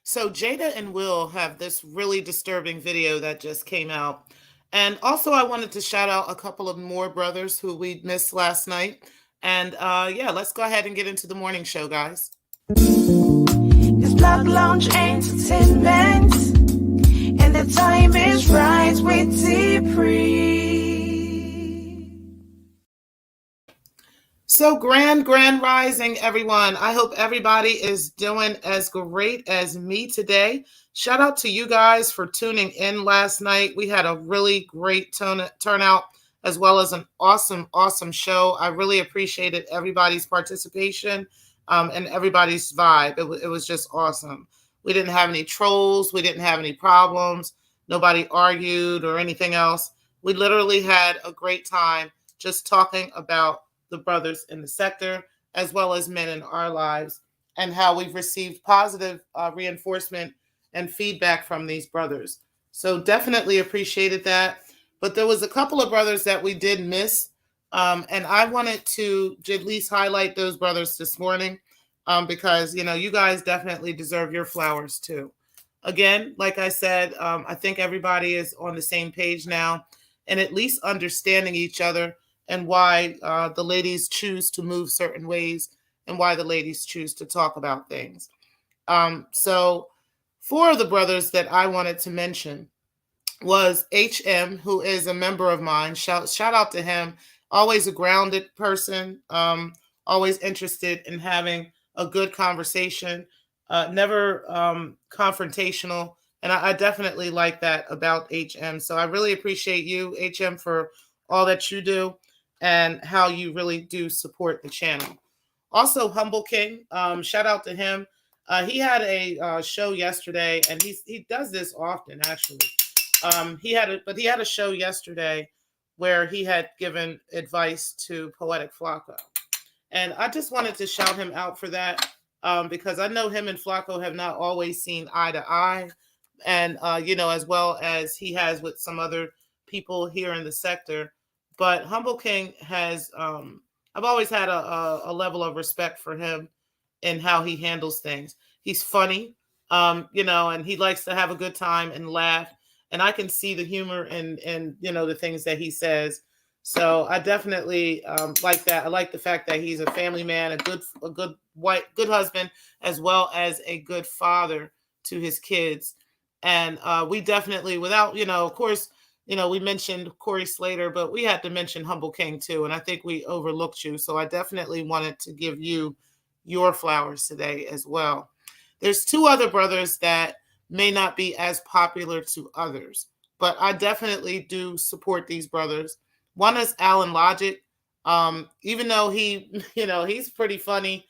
So Jada and Will have this really disturbing video that just came out. And also I wanted to shout out a couple of more brothers who we missed last night. And yeah, let's go ahead and get into the morning show, guys. It's Black Lounge Entertainment, and the time is right with T-Pre. So grand rising, everyone. I hope everybody is doing as great as me today. Shout out to you guys for tuning in last night. We had a really great turnout as well as an awesome show. I really appreciated everybody's participation and everybody's vibe. It was just awesome. We didn't have any trolls. We didn't have any problems. Nobody argued or anything else. We literally had a great time just talking about the brothers in the sector, as well as men in our lives, and how we've received positive reinforcement and feedback from these brothers. So definitely appreciated that. But there was a couple of brothers that we did miss, and I wanted to at least highlight those brothers this morning because you guys definitely deserve your flowers too. Again, like I said, I think everybody is on the same page now, and at least understanding each other and why the ladies choose to move certain ways and why the ladies choose to talk about things. So four of the brothers that I wanted to mention was HM, who is a member of mine. Shout out to him. Always a grounded person, always interested in having a good conversation, never confrontational. And I definitely like that about HM. So I really appreciate you, HM, for all that you do and how you really do support the channel. Also, Humble King, shout out to him. He had a show yesterday, and he does this often actually. He had a show yesterday where he had given advice to Poetic Flacco, and I just wanted to shout him out for that because I know him and Flacco have not always seen eye to eye, and as well as he has with some other people here in the sector. But Humble King has, I've always had a level of respect for him and how he handles things. He's funny, and he likes to have a good time and laugh. And I can see the humor and the things that he says. So I definitely like that. I like the fact that he's a family man, a good good husband, as well as a good father to his kids. And we definitely, without, of course, we mentioned Corey Slater, but we had to mention Humble King too. And I think we overlooked you. So I definitely wanted to give you your flowers today as well. There's two other brothers that may not be as popular to others, but I definitely do support these brothers. One is Alan Logic. Even though he's pretty funny,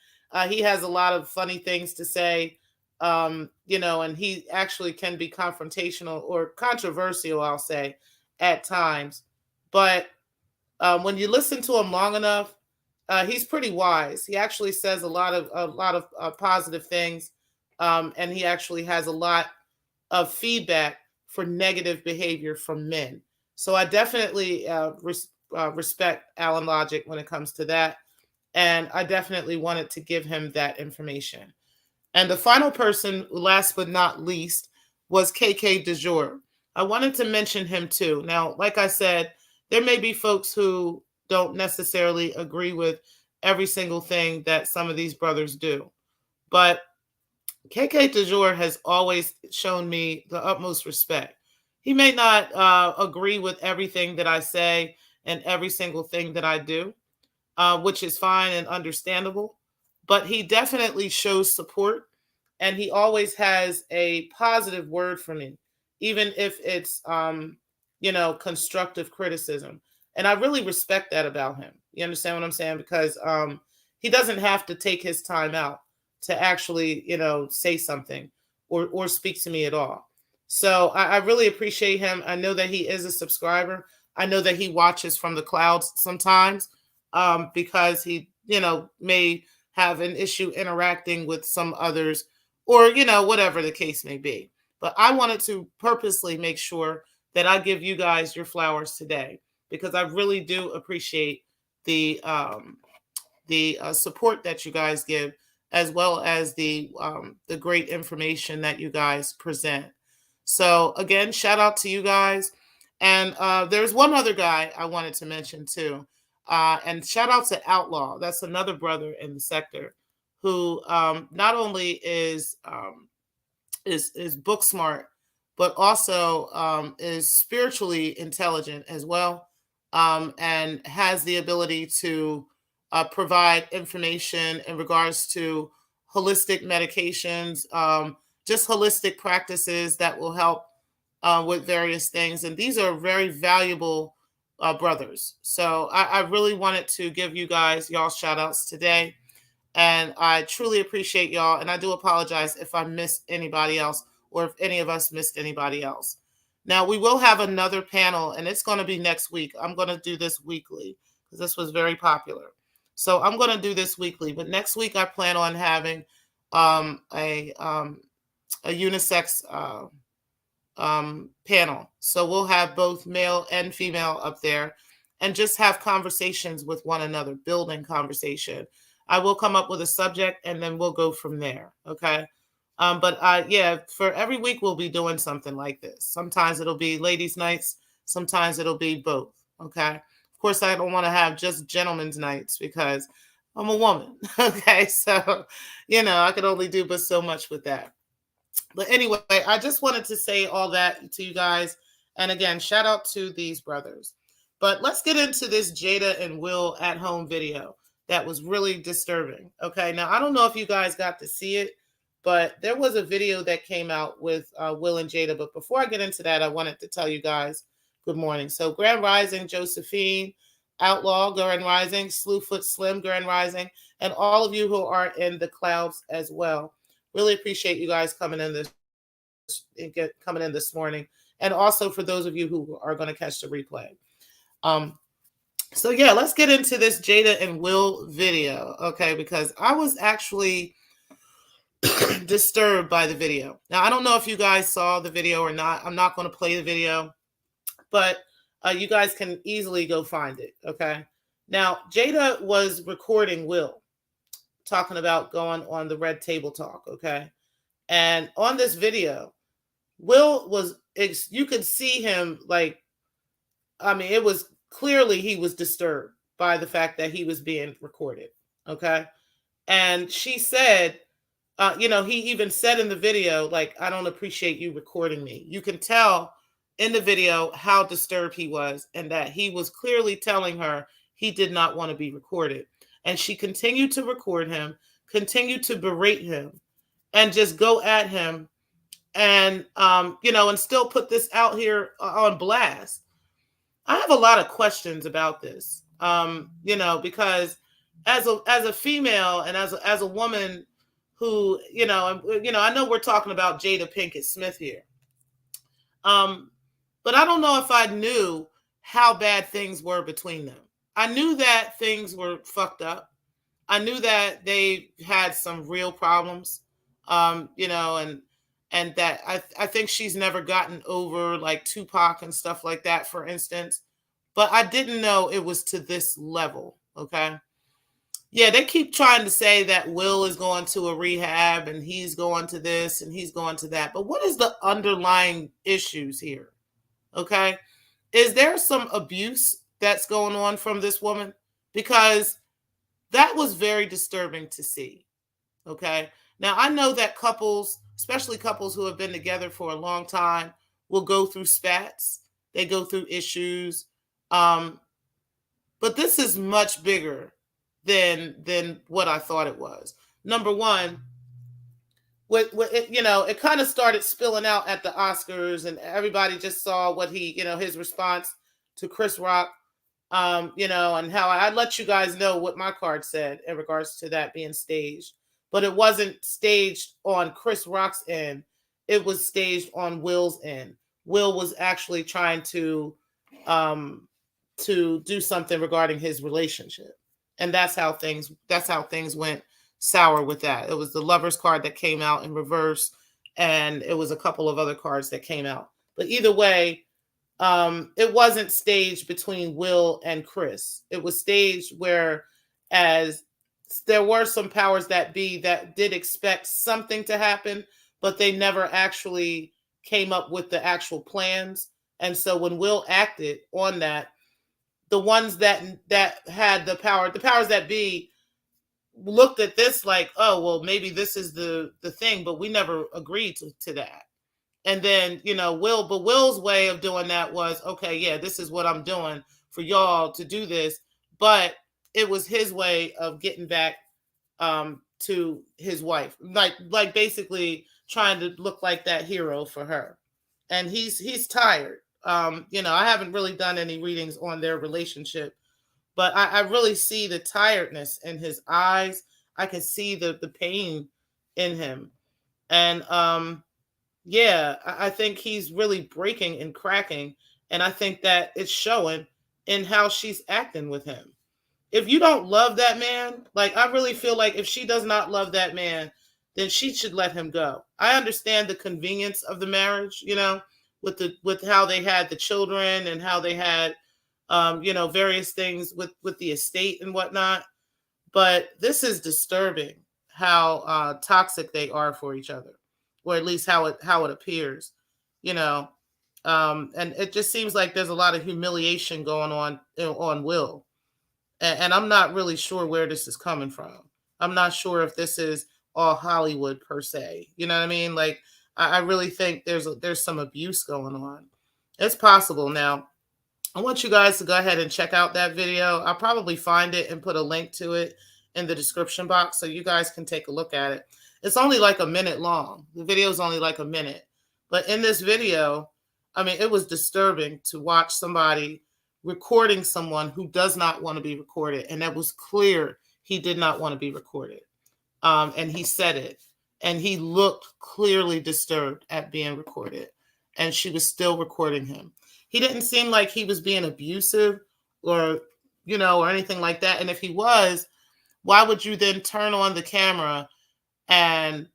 he has a lot of funny things to say, and he actually can be confrontational or controversial, I'll say, at times. But when you listen to him long enough, he's pretty wise. He actually says a lot of positive things, and he actually has a lot of feedback for negative behavior from men. So I definitely respect Alan Logic when it comes to that, and I definitely wanted to give him that information. And the final person, last but not least, was KK Du Jour. I wanted to mention him too. Now, like I said, there may be folks who don't necessarily agree with every single thing that some of these brothers do. But KK Du Jour has always shown me the utmost respect. He may not agree with everything that I say and every single thing that I do, which is fine and understandable, but he definitely shows support, and he always has a positive word for me, even if it's constructive criticism. And I really respect that about him. You understand what I'm saying? Because he doesn't have to take his time out to actually, say something or speak to me at all. So I really appreciate him. I know that he is a subscriber. I know that he watches from the clouds sometimes because he, may have an issue interacting with some others or, whatever the case may be. But I wanted to purposely make sure that I give you guys your flowers today because I really do appreciate the support that you guys give, as well as the great information that you guys present. So again, shout out to you guys. And there's one other guy I wanted to mention too. And shout out to Outlaw. That's another brother in the sector who not only is book smart, but also is spiritually intelligent as well, and has the ability to provide information in regards to holistic medications, just holistic practices that will help with various things. And these are very valuable brothers. So I really wanted to give you guys y'all shout outs today. And I truly appreciate y'all. And I do apologize if I missed anybody else or if any of us missed anybody else. Now, we will have another panel, and it's going to be next week. I'm going to do this weekly because this was very popular. So I'm going to do this weekly. But next week, I plan on having um, a, um, a unisex panel. So we'll have both male and female up there and just have conversations with one another, building conversation. I will come up with a subject and then we'll go from there. Okay. But yeah, for every week we'll be doing something like this. Sometimes it'll be ladies' nights, sometimes it'll be both. Okay. Of course, I don't want to have just gentlemen's nights because I'm a woman. Okay. So, I could only do but so much with that. But anyway, I just wanted to say all that to you guys. And again, shout out to these brothers. But let's get into this Jada and Will at home video that was really disturbing. Okay, now I don't know if you guys got to see it, but there was a video that came out with Will and Jada. But before I get into that, I wanted to tell you guys good morning. So, Grand Rising, Josephine, Outlaw, Grand Rising, Slewfoot Slim, Grand Rising, and all of you who are in the clouds as well. Really appreciate you guys coming in this morning, and also for those of you who are going to catch the replay. Um, so yeah, let's get into this Jada and Will video, okay? Because I was actually disturbed by the video. Now I don't know if you guys saw the video or not. I'm not going to play the video, but you guys can easily go find it, okay? Now Jada was recording Will talking about going on the Red Table Talk, okay? And on this video, Will you could see him it was clearly he was disturbed by the fact that he was being recorded. Okay. And she said, he even said in the video, I don't appreciate you recording me. You can tell in the video how disturbed he was and that he was clearly telling her he did not want to be recorded. And she continued to record him, continued to berate him, and just go at him and and still put this out here on blast. I have a lot of questions about this. Because as a female and as a woman who, I know we're talking about Jada Pinkett Smith here. But I don't know if I knew how bad things were between them. I knew that things were fucked up. I knew that they had some real problems. And that I think she's never gotten over like Tupac and stuff like that, for instance. But I didn't know it was to this level. Okay. Yeah, they keep trying to say that Will is going to a rehab and he's going to this and he's going to that. But what is the underlying issues here? Okay. Is there some abuse that's going on from this woman? Because that was very disturbing to see. Okay. Now, I know that couples, especially couples who have been together for a long time, will go through spats. They go through issues. But this is much bigger than what I thought it was. Number one, it kind of started spilling out at the Oscars, and everybody just saw what his response to Chris Rock, and how I let you guys know what my card said in regards to that being staged. But it wasn't staged on Chris Rock's end. It was staged on Will's end. Will was actually trying to do something regarding his relationship. And that's how things went sour with that. It was the lover's card that came out in reverse, and it was a couple of other cards that came out. But either way, it wasn't staged between Will and Chris. It was staged where as there were some powers that be that did expect something to happen, but they never actually came up with the actual plans. And so when Will acted on that, the ones that had the powers that be looked at this like, oh well, maybe this is the thing, but we never agreed to that. And then, Will's way of doing that was, okay, yeah, this is what I'm doing for y'all to do this. But it was his way of getting back to his wife, like basically trying to look like that hero for her. And he's tired. I haven't really done any readings on their relationship, but I really see the tiredness in his eyes. I can see the pain in him. And yeah, I think he's really breaking and cracking. And I think that it's showing in how she's acting with him. If you don't love that man, like I really feel like if she does not love that man, then she should let him go. I understand the convenience of the marriage, with how they had the children and how they had various things with the estate and whatnot. But this is disturbing how toxic they are for each other, or at least how it appears, you know. And it just seems like there's a lot of humiliation going on Will, and I'm not really sure where this is coming from. I'm not sure if this is all Hollywood per se. You know what I mean? Like I really think there's some abuse going on. It's possible now. I want you guys to go ahead and check out that video. I'll probably find it and put a link to it in the description box so you guys can take a look at it. It's only like a minute long. The video is only like a minute. But in this video, I mean, it was disturbing to watch somebody recording someone who does not want to be recorded. And that was clear he did not want to be recorded. And he said it. And he looked clearly disturbed at being recorded. And she was still recording him. He didn't seem like he was being abusive or, or anything like that. And if he was, why would you then turn on the camera and,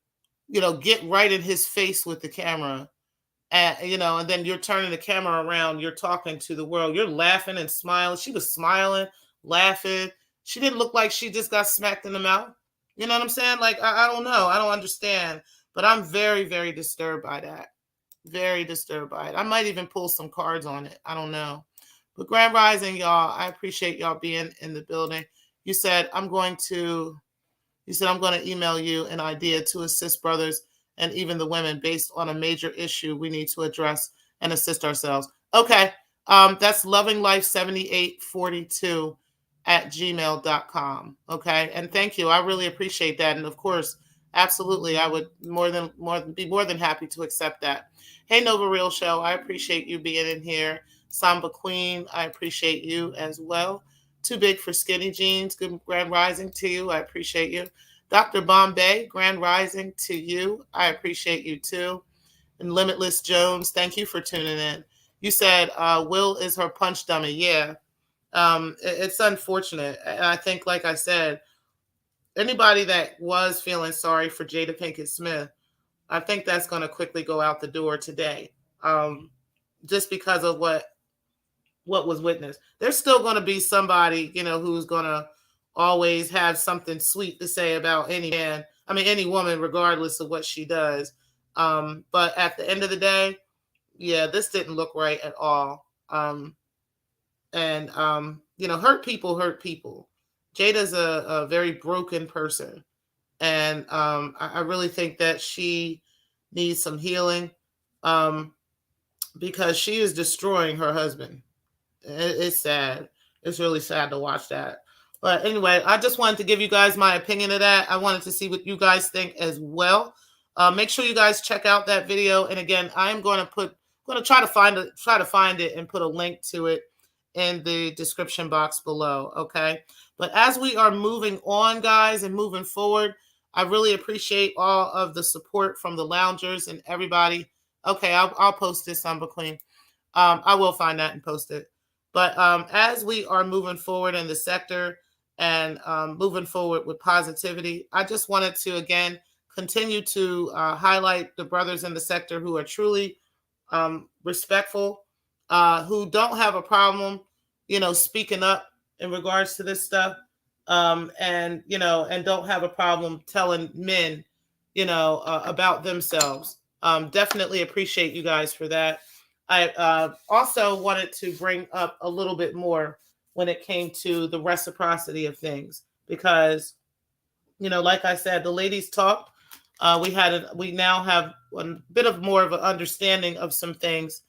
get right in his face with the camera? And then you're turning the camera around, you're talking to the world, you're laughing and smiling. She was smiling, laughing. She didn't look like she just got smacked in the mouth. You know what I'm saying? Like, I don't know. I don't understand. But I'm very, very disturbed by that. Very disturbed by it. I might even pull some cards on it. I don't know. But Grand Rising, y'all, I appreciate y'all being in the building. You said I'm going to email you an idea to assist brothers and even the women based on a major issue we need to address and assist ourselves. Okay. That's lovinglife7842 at gmail.com. Okay. And thank you. I really appreciate that. And of course, absolutely, I would be more than happy to accept that. Hey, Nova Real Show, I appreciate you being in here. Samba Queen, I appreciate you as well. Too Big for Skinny Jeans, good Grand Rising to you. I appreciate you. Dr. Bombay, Grand Rising to you. I appreciate you too. And Limitless Jones, thank you for tuning in. You said Will is her punch dummy. Yeah, it's unfortunate. And I think, like I said, anybody that was feeling sorry for Jada Pinkett Smith, I think that's going to quickly go out the door today, just because of what was witnessed. There's still going to be somebody, who's going to always have something sweet to say about any man. I mean, any woman, regardless of what she does. But at the end of the day, yeah, this didn't look right at all. Hurt people hurt people. Jada's a very broken person. And I really think that she needs some healing, because she is destroying her husband. It's sad. It's really sad to watch that. But anyway, I just wanted to give you guys my opinion of that. I wanted to see what you guys think as well. Make sure you guys check out that video. And again, I'm going to try to find it and put a link to it in the description box below. Okay. But as we are moving on, guys, and moving forward, I really appreciate all of the support from the loungers and everybody. Okay, I'll post this on Queen. I will find that and post it. But as we are moving forward in the sector and moving forward with positivity, I just wanted to, again, continue to highlight the brothers in the sector who are truly respectful, who don't have a problem, speaking up in regards to this stuff. and and don't have a problem telling men, about themselves. Definitely appreciate you guys for that. I also wanted to bring up a little bit more when it came to the reciprocity of things because, like I said, the ladies talked. We now have a bit of more of an understanding of some things,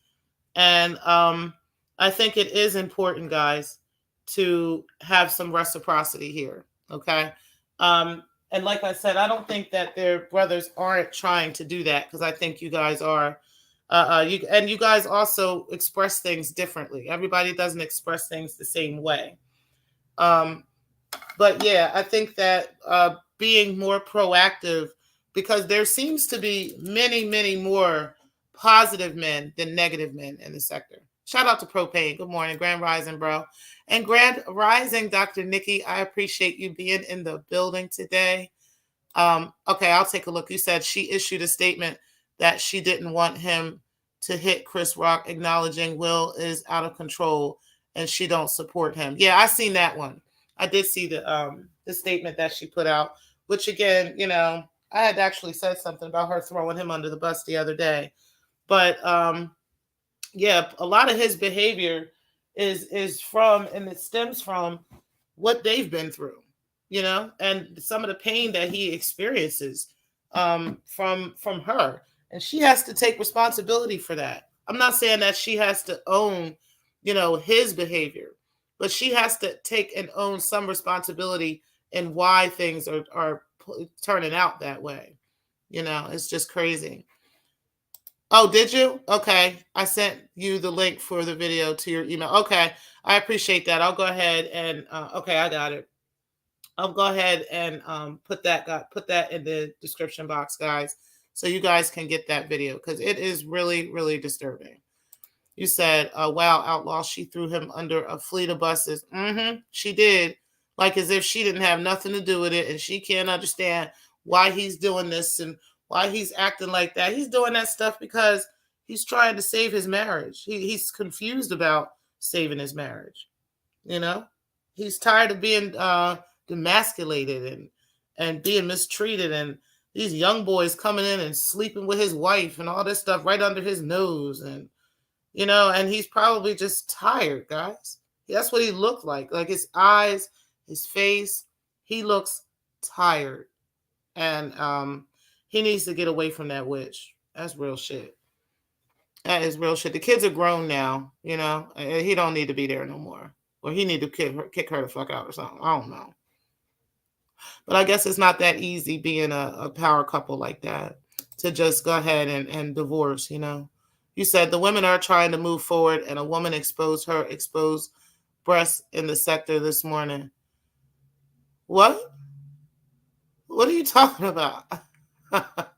and I think it is important, guys, to have some reciprocity here. Okay. Um, and like I said, I don't think that their brothers aren't trying to do that because I think you guys are. You guys also express things differently. Everybody doesn't express things the same way. Um, but yeah, I think that being more proactive because there seems to be many, many more positive men than negative men in the sector. Shout out to Propane. Good morning, Grand Rising, bro. And Grand Rising, Dr. Nikki. I appreciate you being in the building today. Okay, I'll take a look. You said she issued a statement that she didn't want him to hit Chris Rock, acknowledging Will is out of control and she don't support him. Yeah, I seen that one. I did see the statement that she put out, which again, I had actually said something about her throwing him under the bus the other day. But yeah, a lot of his behavior is from and it stems from what they've been through, and some of the pain that he experiences from her, and she has to take responsibility for that. I'm not saying that she has to own, his behavior, but she has to take and own some responsibility in why things are turning out that way. It's just crazy. Oh, did you? Okay. I sent you the link for the video to your email. Okay. I appreciate that. I'll go ahead and okay, I got it. I'll go ahead and put that in the description box, guys, so you guys can get that video because it is really, really disturbing. You said, wow, outlaw, she threw him under a fleet of buses. She did. Like as if she didn't have nothing to do with it and she can't understand why he's doing this and why he's acting like that. He's doing that stuff because he's trying to save his marriage. He's confused about saving his marriage. You know, he's tired of being demasculated and being mistreated and these young boys coming in and sleeping with his wife and all this stuff right under his nose and and he's probably just tired, guys. That's what he looked like his eyes, his face. He looks tired, and he needs to get away from that witch. That's real shit. That is real shit. The kids are grown now, he don't need to be there no more, or he need to kick her the fuck out or something. I don't know, but I guess it's not that easy being a power couple like that to just go ahead and divorce. You said the women are trying to move forward, and a woman exposed her exposed breasts in the sector this morning. What? What are you talking about? What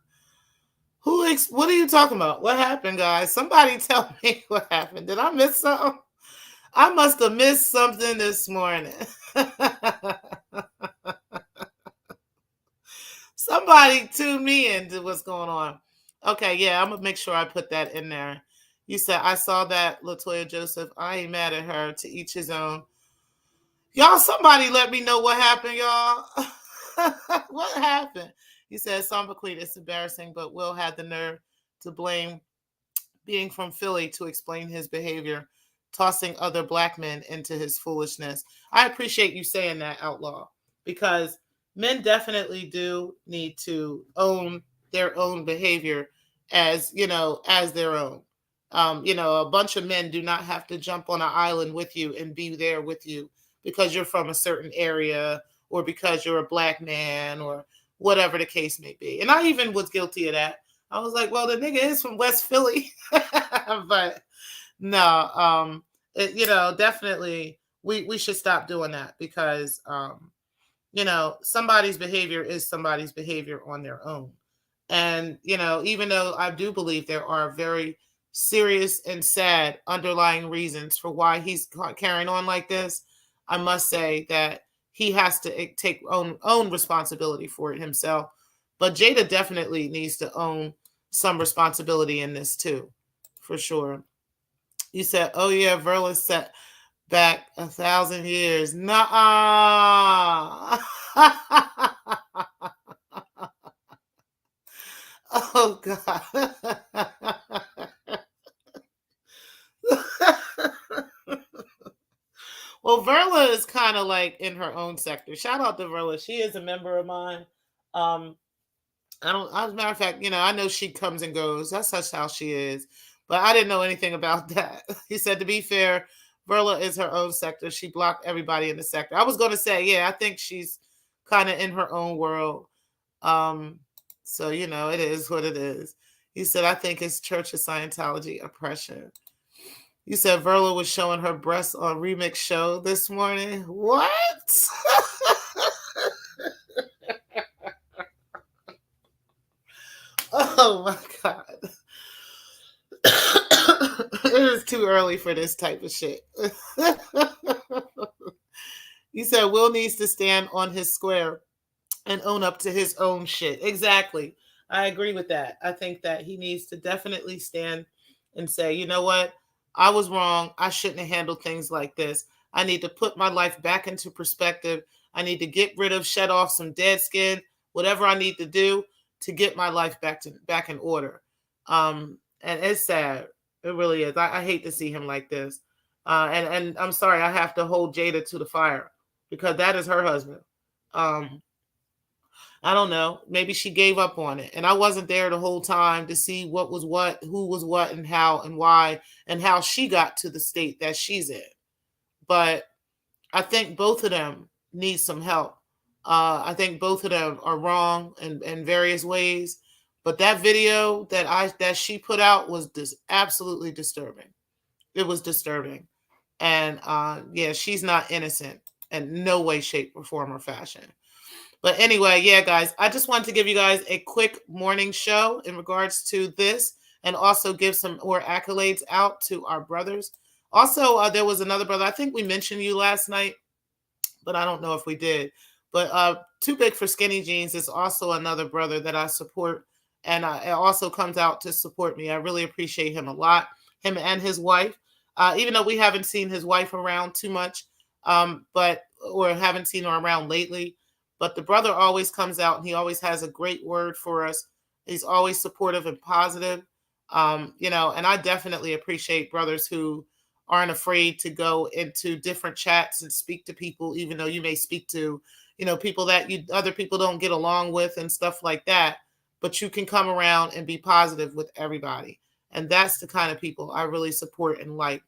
are you talking about? What happened, guys? Somebody tell me what happened. Did I miss something? I must have missed something this morning. Somebody tune me into what's going on. Okay, yeah, I'm gonna make sure I put that in there. You said I saw that, Latoya Joseph. I ain't mad at her. To each his own. Y'all, somebody let me know what happened, y'all. What happened? You said Samba Queen, it's embarrassing, but Will had the nerve to blame being from Philly to explain his behavior, tossing other black men into his foolishness. I appreciate you saying that, Outlaw, because men definitely do need to own their own behavior as their own. A bunch of men do not have to jump on an island with you and be there with you because you're from a certain area or because you're a black man or whatever the case may be. And I even was guilty of that. I was like, well, the nigga is from West Philly. But no, definitely we should stop doing that because, somebody's behavior is somebody's behavior on their own. And, even though I do believe there are very serious and sad underlying reasons for why he's carrying on like this, I must say that he has to take own responsibility for it himself. But Jada definitely needs to own some responsibility in this too, for sure. You said, oh yeah, Verla said, Back 1,000 years. Nuh-uh. Oh God. Well, Verla is kind of like in her own sector. Shout out to Verla. She is a member of mine. Um, I don't. As a matter of fact, I know she comes and goes. That's just how she is. But I didn't know anything about that. He said, to be fair, Verla is her own sector. She blocked everybody in the sector. I was going to say, yeah, I think she's kind of in her own world. Um, so it is what it is. He said, I think it's Church of Scientology oppression. You said Verla was showing her breasts on Remix Show this morning. What? Oh my God. It is too early for this type of shit. You said Will needs to stand on his square and own up to his own shit. Exactly. I agree with that. I think that he needs to definitely stand and say, you know what? I was wrong. I shouldn't have handled things like this. I need to put my life back into perspective. I need to get rid of, shed off some dead skin, whatever I need to do to get my life back in order. And it's sad. It really is. I hate to see him like this. And I'm sorry, I have to hold Jada to the fire because that is her husband. Um, I don't know. Maybe she gave up on it. And I wasn't there the whole time to see what was what, who was what, and how and why, and how she got to the state that she's in. But I think both of them need some help. I think both of them are wrong in various ways. But that video that she put out was absolutely disturbing. It was disturbing. And yeah, she's not innocent in no way, shape, or form or fashion. But anyway, yeah, guys, I just wanted to give you guys a quick morning show in regards to this and also give some more accolades out to our brothers. Also, there was another brother. I think we mentioned you last night, but I don't know if we did. But Too Big for Skinny Jeans is also another brother that I support, and it also comes out to support me. I really appreciate him a lot, him and his wife. Even though we haven't seen his wife around too much, but or haven't seen her around lately, but the brother always comes out and he always has a great word for us. He's always supportive and positive, and I definitely appreciate brothers who aren't afraid to go into different chats and speak to people, even though you may speak to, people that other people don't get along with and stuff like that. But you can come around and be positive with everybody. And that's the kind of people I really support and like.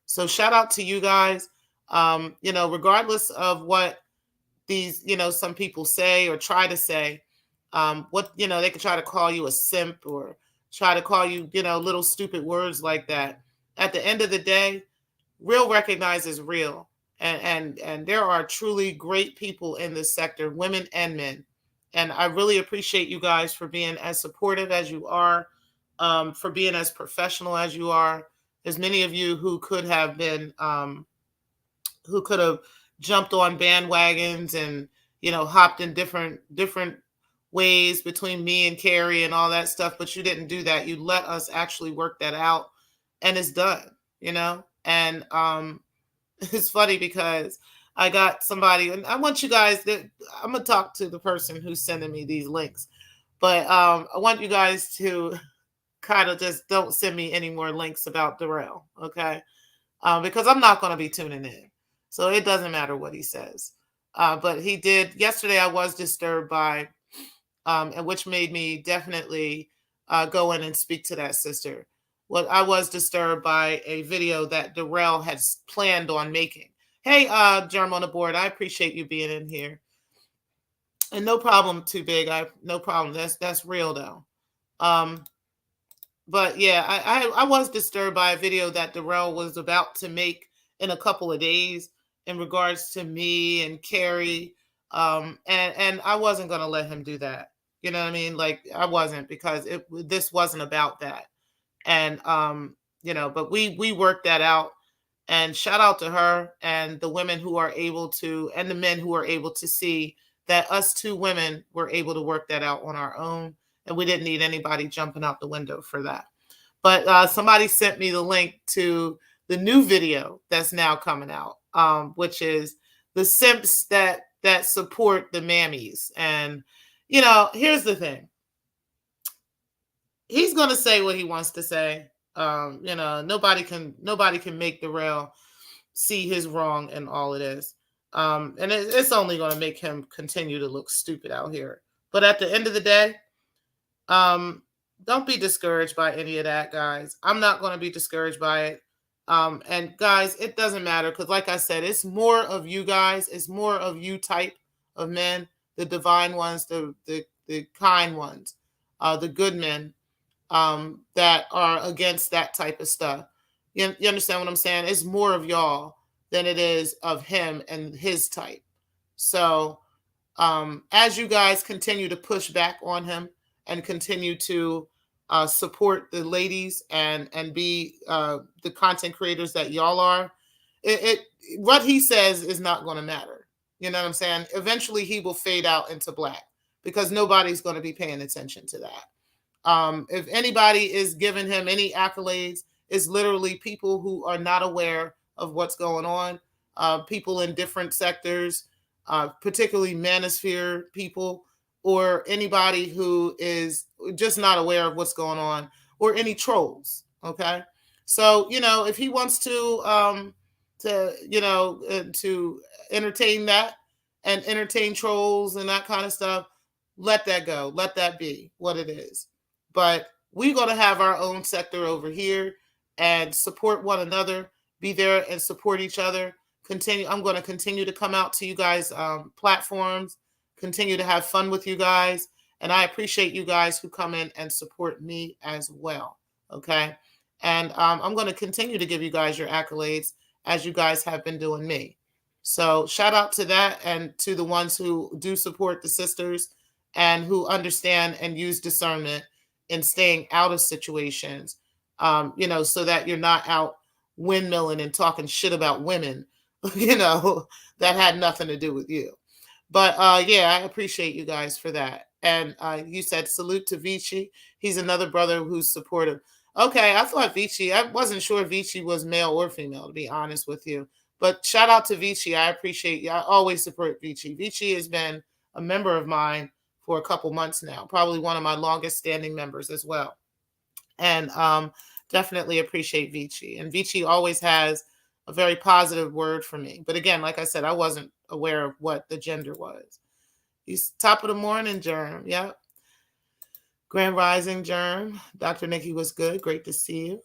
So shout out to you guys. Regardless of what these, some people say or try to say, they could try to call you a simp or try to call you, little stupid words like that. At the end of the day, real recognizes real. And there are truly great people in this sector, women and men. And I really appreciate you guys for being as supportive as you are, for being as professional as you are. There's many of you who could have been, who could have jumped on bandwagons and hopped in different ways between me and Carrie and all that stuff, but you didn't do that. You let us actually work that out, and it's done. And it's funny because I got somebody, and I want you guys that I'm gonna talk to the person who's sending me these links, but I want you guys to kind of just don't send me any more links about Darrell, okay? Because I'm not going to be tuning in, so it doesn't matter what he says. But he did yesterday. I was disturbed by, and which made me definitely go in and speak to that sister. Well, I was disturbed by a video that Darrell had planned on making. Hey, Germ on the board, I appreciate you being in here. And no problem, Too Big. No problem. That's real though. Um, but yeah, I was disturbed by a video that Darrell was about to make in a couple of days in regards to me and Carrie. And I wasn't gonna let him do that. You know what I mean? Like I wasn't, because this wasn't about that. And but we worked that out. And shout out to her and the women who are able to, and the men who are able to see that us two women were able to work that out on our own. And we didn't need anybody jumping out the window for that. But somebody sent me the link to new video that's now coming out, which is the simps that support the mammies. And here's the thing: he's gonna say what he wants to say. Nobody can make the rail see his wrong in all of this. And it's only going to make him continue to look stupid out here. But at the end of the day, don't be discouraged by any of that, guys. I'm not going to be discouraged by it. And guys, it doesn't matter because, like I said, it's more of you guys. It's more of you type of men, the divine ones, the kind ones, the good men, that are against that type of stuff. You understand what I'm saying? It's more of y'all than it is of him and his type. So as you guys continue to push back on him and continue to support the ladies and be the content creators that y'all are, what he says is not going to matter. You know what I'm saying? Eventually he will fade out into black because nobody's going to be paying attention to that. If anybody is giving him any accolades, it's literally people who are not aware of what's going on, people in different sectors, particularly manosphere people, or anybody who is just not aware of what's going on, or any trolls. Okay, so if he wants to entertain that and entertain trolls and that kind of stuff, let that go. Let that be what it is. But we're going to have our own sector over here and support one another, be there and support each other. I'm going to continue to come out to you guys' platforms, continue to have fun with you guys. And I appreciate you guys who come in and support me as well. Okay. And I'm going to continue to give you guys your accolades as you guys have been doing me. So shout out to that and to the ones who do support the sisters and who understand and use discernment in staying out of situations, so that you're not out windmilling and talking shit about women, that had nothing to do with you. But yeah, I appreciate you guys for that. And you said salute to Vici. He's another brother who's supportive. Okay, I wasn't sure Vici was male or female, to be honest with you. But shout out to Vici. I appreciate you. I always support Vici. Vici has been a member of mine for a couple months now, probably one of my longest standing members as well. And definitely appreciate Vici. And Vici always has a very positive word for me. But again, like I said, I wasn't aware of what the gender was. He's top of the morning, Germ. Yep. Grand Rising, Germ. Dr. Nikki was good. Great to see you.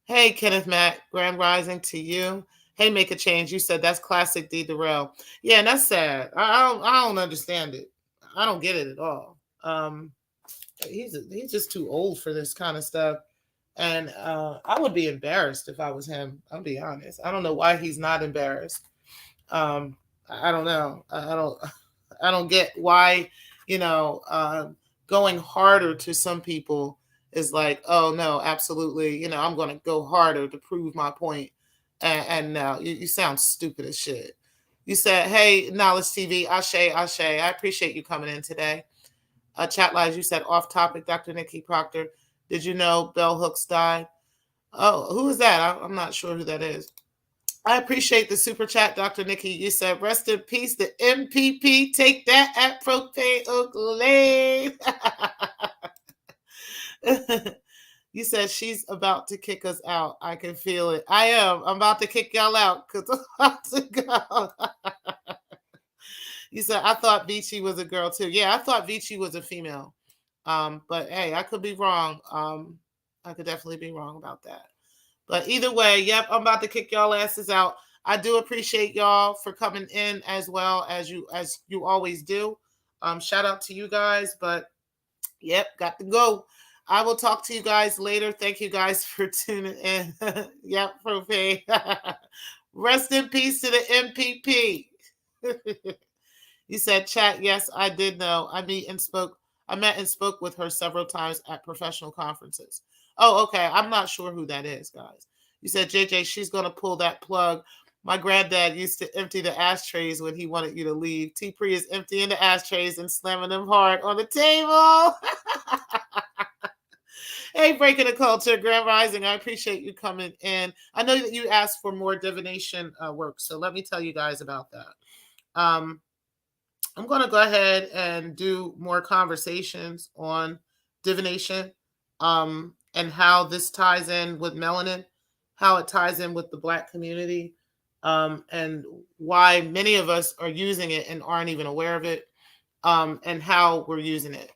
Hey, Kenneth Mack. Grand Rising to you. Hey, Make a Change. You said that's classic D. Durrell. Yeah, and that's sad. I don't understand it. I don't get it at all. He's just too old for this kind of stuff. And I would be embarrassed if I was him. I'll be honest. I don't know why he's not embarrassed. I don't know. I don't get why, going harder to some people is like, oh no, absolutely. I'm going to go harder to prove my point. And now you sound stupid as shit. You said, hey, Knowledge TV, Ashe. I appreciate you coming in today. Chat lives, you said off topic, Dr. Nikki Proctor. Did you know Bell Hooks died? Oh, who is that? I'm not sure who that is. I appreciate the super chat, Dr. Nikki. You said, rest in peace, the MPP. Take that at propane Oakland. You said she's about to kick us out. I can feel it. I am. I'm about to kick y'all out because I'm about to go. You said, I thought Vici was a girl too. Yeah, I thought Vici was a female. But hey, I could be wrong. I could definitely be wrong about that. But either way, yep, I'm about to kick y'all asses out. I do appreciate y'all for coming in as well as you always do. Shout out to you guys. But yep, got to go. I will talk to you guys later. Thank you guys for tuning in. Yep, propane. Rest in peace to the MPP. You said, chat, yes, I did know. I met and spoke with her several times at professional conferences. Oh, okay. I'm not sure who that is, guys. You said, JJ, she's going to pull that plug. My granddad used to empty the ashtrays when he wanted you to leave. T-Pre is emptying the ashtrays and slamming them hard on the table. Hey, Breaking the Culture, Grand Rising. I appreciate you coming in. I know that you asked for more divination work, so let me tell you guys about that. Um, I'm going to go ahead and do more conversations on divination and how this ties in with melanin, how it ties in with the Black community, and why many of us are using it and aren't even aware of it, and how we're using it.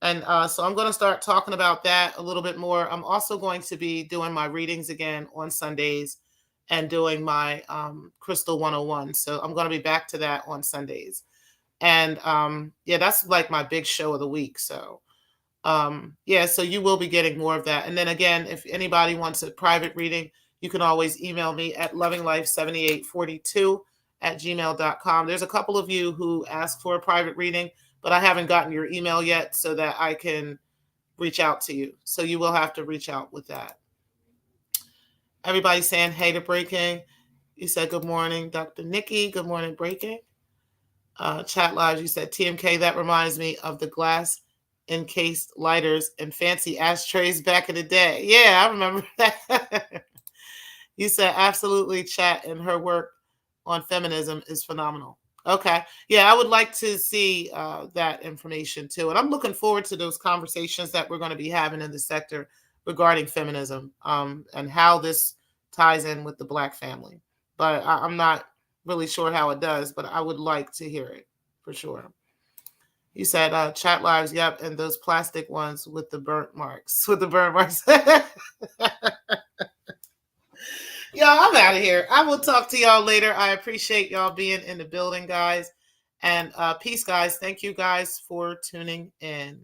And so I'm going to start talking about that a little bit more. I'm also going to be doing my readings again on Sundays and doing my Crystal 101. So I'm going to be back to that on Sundays. And yeah, that's like my big show of the week. So yeah, so you will be getting more of that. And then again, if anybody wants a private reading, you can always email me at lovinglife7842@gmail.com. There's a couple of you who asked for a private reading, but I haven't gotten your email yet so that I can reach out to you. So you will have to reach out with that. Everybody's saying hey to Breaking. You said good morning, Dr. Nikki. Good morning, Breaking. Chat lives, you said TMK. That reminds me of the glass encased lighters and fancy ashtrays back in the day. Yeah, I remember that. You said absolutely, chat, and her work on feminism is phenomenal. Okay. Yeah, I would like to see that information too. And I'm looking forward to those conversations that we're going to be having in the sector regarding feminism and how this ties in with the Black family. But I'm not really sure how it does, but I would like to hear it for sure. You said chat lives, yep, and those plastic ones with the burnt marks. With the burnt marks. Y'all, I'm out of here. I will talk to y'all later. I appreciate y'all being in the building, guys. And peace, guys. Thank you guys for tuning in.